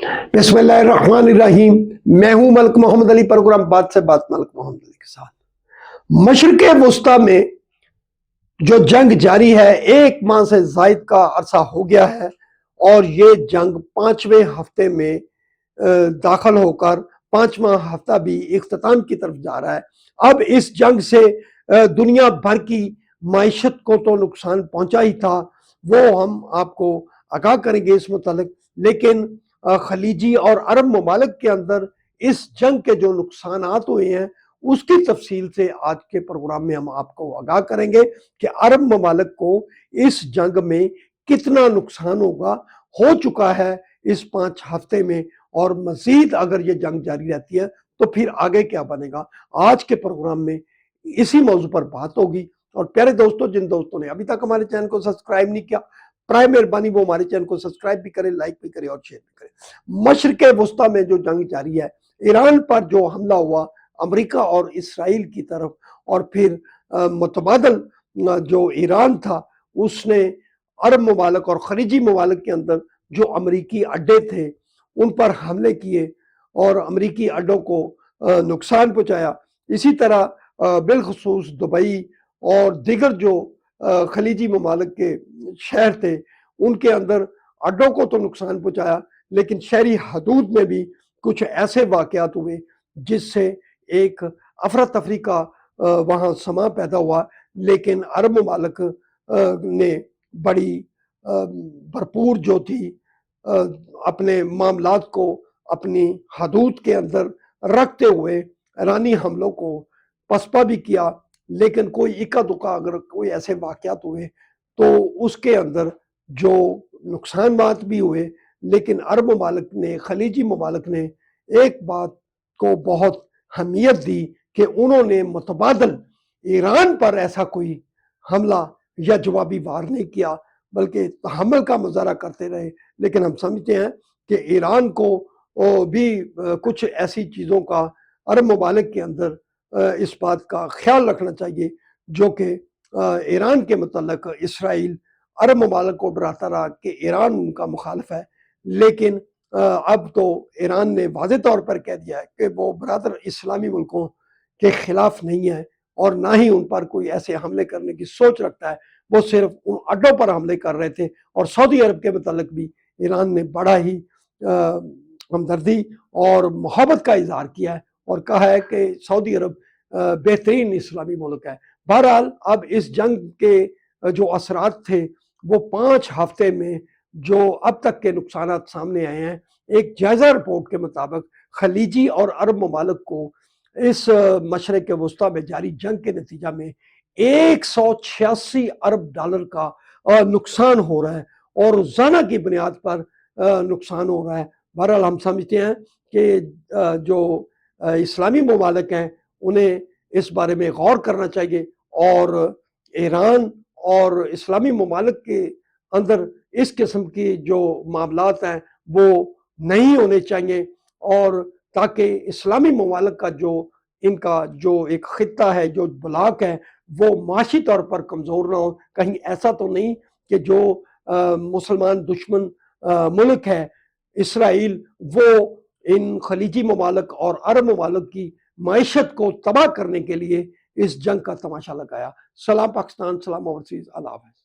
بسم اللہ الرحمن الرحیم۔ میں ہوں ملک محمد علی، پروگرام بات سے بات ملک محمد علی کے ساتھ۔ مشرق وسطیٰ میں جو جنگ جاری ہے، 1 ماہ سے زائد کا عرصہ ہو گیا ہے اور یہ جنگ 5ویں ہفتے میں داخل ہو کر 5واں ہفتہ بھی اختتام کی طرف جا رہا ہے۔ اب اس جنگ سے دنیا بھر کی معیشت کو تو نقصان پہنچا ہی تھا، وہ ہم آپ کو آگاہ کریں گے اس متعلق، لیکن خلیجی اور عرب ممالک کے اندر اس جنگ کے جو نقصانات ہوئے ہیں اس کی تفصیل سے آج کے پروگرام میں ہم آپ کو آگاہ کریں گے کہ عرب ممالک کو اس جنگ میں کتنا نقصان ہو چکا ہے اس 5 ہفتے میں، اور مزید اگر یہ جنگ جاری رہتی ہے تو پھر آگے کیا بنے گا۔ آج کے پروگرام میں اسی موضوع پر بات ہوگی۔ اور پیارے دوستوں، جن دوستوں نے ابھی تک ہمارے چینل کو سبسکرائب نہیں کیا، برائے مہربانی وہ ہمارے چینل کو سبسکرائب بھی کریں، لائک بھی کریں اور شیئر بھی کریں۔ مشرق وسطیٰ میں جو جنگ جاری ہے، ایران پر جو حملہ ہوا امریکہ اور اسرائیل کی طرف، اور پھر متبادل جو ایران تھا اس نے عرب ممالک اور خلیجی ممالک کے اندر جو امریکی اڈے تھے ان پر حملے کیے اور امریکی اڈوں کو نقصان پہنچایا۔ اسی طرح بالخصوص دبئی اور دیگر جو خلیجی ممالک کے شہر تھے ان کے اندر اڈوں کو تو نقصان پہنچایا، لیکن شہری حدود میں بھی کچھ ایسے واقعات ہوئے جس سے ایک افراتفری کا وہاں سما پیدا ہوا۔ لیکن عرب ممالک نے بڑی بھرپور جو تھی اپنے معاملات کو اپنی حدود کے اندر رکھتے ہوئے ایرانی حملوں کو پسپا بھی کیا، لیکن کوئی اکا دکا اگر کوئی ایسے واقعات ہوئے تو اس کے اندر جو نقصانات بھی ہوئے، لیکن عرب ممالک نے، خلیجی ممالک نے ایک بات کو بہت اہمیت دی کہ انہوں نے متبادل ایران پر ایسا کوئی حملہ یا جوابی وار نہیں کیا، بلکہ تحمل کا مظاہرہ کرتے رہے۔ لیکن ہم سمجھتے ہیں کہ ایران کو بھی کچھ ایسی چیزوں کا عرب ممالک کے اندر اس بات کا خیال رکھنا چاہیے جو کہ ایران کے متعلق اسرائیل عرب ممالک کو ڈراتا رہا کہ ایران ان کا مخالف ہے، لیکن اب تو ایران نے واضح طور پر کہہ دیا ہے کہ وہ برادر اسلامی ملکوں کے خلاف نہیں ہے اور نہ ہی ان پر کوئی ایسے حملے کرنے کی سوچ رکھتا ہے۔ وہ صرف ان اڈوں پر حملے کر رہے تھے، اور سعودی عرب کے متعلق بھی ایران نے بڑا ہی ہمدردی اور محبت کا اظہار کیا ہے اور کہا ہے کہ سعودی عرب بہترین اسلامی ملک ہے۔ بہرحال اب اس جنگ کے جو اثرات تھے وہ 5 ہفتے میں جو اب تک کے نقصانات سامنے آئے ہیں، ایک جائزہ رپورٹ کے مطابق خلیجی اور عرب ممالک کو اس مشرق وسطیٰ میں جاری جنگ کے نتیجہ میں 186 ارب ڈالر کا نقصان ہو رہا ہے اور روزانہ کی بنیاد پر نقصان ہو رہا ہے۔ بہرحال ہم سمجھتے ہیں کہ جو اسلامی ممالک ہیں انہیں اس بارے میں غور کرنا چاہیے، اور ایران اور اسلامی ممالک کے اندر اس قسم کی جو معاملات ہیں وہ نہیں ہونے چاہیے، اور تاکہ اسلامی ممالک کا ان کا جو ایک خطہ ہے، جو بلاک ہے، وہ معاشی طور پر کمزور نہ ہو۔ کہیں ایسا تو نہیں کہ جو مسلمان دشمن ملک ہے اسرائیل، وہ ان خلیجی ممالک اور عرب ممالک کی معیشت کو تباہ کرنے کے لیے اس جنگ کا تماشا لگایا۔ سلام پاکستان، سلام اوورسیز، اللہ حافظ۔